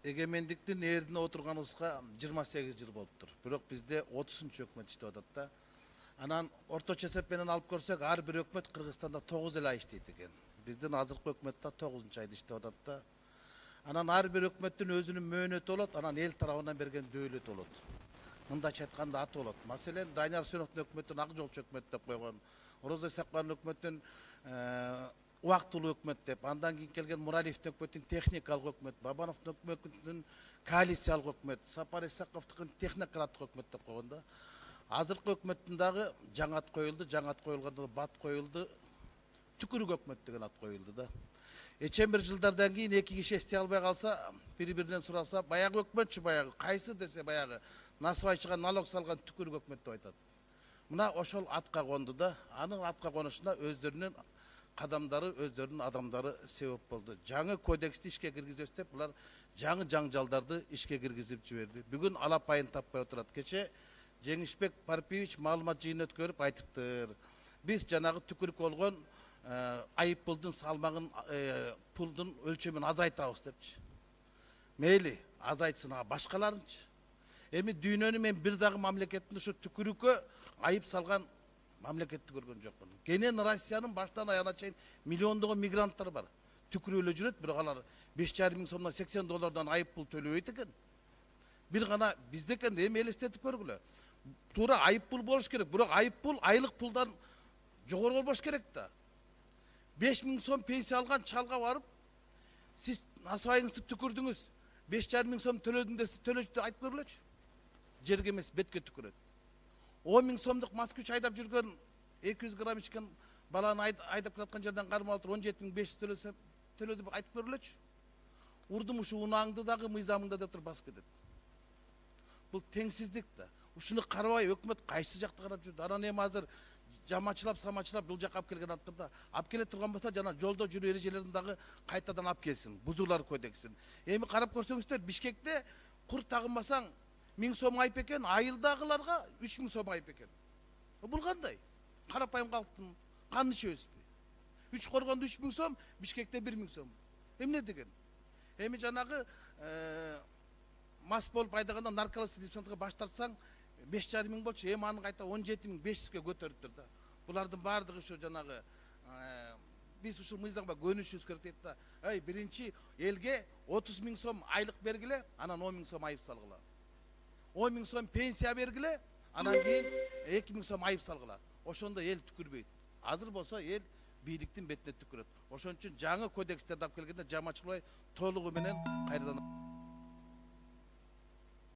эгемендиктин ээрдине отурганыбызга 28 жыл болуптур. Бирок бизде 30-чы өкмөт иштеп атат да. Анан орточо эсеп менен алып көрсөк, ар бир өкмөт Кыргызстанда 9 ай иштейт экен. Биздин азыркы өкмөттө 9-чу айда иштеп атат да. Анан ар бир өкмөттүн өзүнүн мөөнөтү болот, анан эл тарабынан берген дөөлөт болот. Мындайча айтканда аты болот. Маселен, Дайнар Үсеновдун өкмөтүн ак жолчу өкмөт деп койгон, Орозо Исаковдун өкмөтүн убактылуу өкмөт деп, андан кийин келген Муралиевдин өкмөтүн техникалык өкмөт, Бабановдун өкмөтүн коалициялык өкмөт, Сапар Исаковдукун технократтык өкмөт деп койгон да. Азыркы өкмөттүн дагы жаңы ат коюлду, жаңы ат коюлганда бат коюлду, түкүрүк өкмөт деген ат коюлду да. Эчен бир жылдардан кийин эки киши эстей албай калса, бири-биринен сураса, баягы өкмөтчү баягы, кайсы десе баягы насыбайчыга налог салган түкүрүк өкмөт деп айтат. Мына ошол атка конду да, анын атка конушуна өздөрүнүн кадамдары, өздөрүнүн адамдары себеп болду. Жаңы кодексти ишке киргизебиз деп, булар жаңы жаңжалдарды ишке киргизип жиберди. Бүгүн алапайын таппай отурат. Кече Жеңишбек Парпиевич маалымат жыйын өткөрүп айтыптыр. Биз жанагы түкүрүк болгон айып пулдун салмагын, пулдун өлчөмүн азайтабыз депчи. Мейли, азайтсын, башкаларынчы. Эми дүйнөнүн мен бир дагы мамлекетинде ушу түкүрүккө айып салган мамлекетти көргөн жокмун. Кенен Россиянын баштан аягына чейин миллиондогон мигранттар бар. Түкүрүп эле жүрөт, бирок алар 5,5 миң сомдон $80 айып пул төлөбөйт экен. Бир гана бизде экен, эми элестетип көргүлө. Туура айып пул болуш керек, бирок айып пул айлык пулдан жогору болбош керек да. 5 миң сом пенсия алган чалга барып, сиз насыбайыңызды түкүрдүңүз, 5,5 миң сом төлөдүңүз деп айтып көргүлөчү. Жерге эмес, бетке түкүрөт. 10 миң сомдук москвич айдап жүргөн 200 грамм ичкен баланы айдап келаткан жерден кармалып 17,500 төлө деп айтып көргүлөчү. Урдум ушу унааңды дагы мыйзамыңда деп туруп басып кетет. Бул теңсиздик да. Ушуну карабай өкмөт кайсы жакта карап жүрдү. Анан эми азыр жамачылап, самачылап бул жакка алып келген аттырда, алып келе турган болсо жана жолдо жүрүү эрежелерин дагы кайтадан алып келсин, бузуулар кодексин. Эми карап көрсөңүздөр, Бишкекте кур тагынбасаң 1000 сом айып экен, айылдагыларга 3000 сом айып экен. Бул кандай? Карапайым калктын каны чөбүспү? 3 коргондо 3000 сом, Бишкекте 1000 сом. Эмне деген? Эми жанагы мас болуп айдаганда наркологический диспансерге баш тартсаң 5,5 миң болчу, эми аны кайта 17,500 көтөрүптүр да. Булардын баардыгы ушу жанагы биз ушул мыйзамга көнүшүбүз керек дейт да. Биринчи элге 30 миң сом айлык бергиле, анан 10 миң сом айып салгыла. 10 миң сом пенсия бергиле, анан кийин 2 миң сом айып салгыла. Ошондо эл түкүрбөйт. Азыр болсо эл бийликтин бетине түкүрөт. Ошон үчүн жаңы кодекстерди алып келгенде жамачылабай толугу менен кайрадан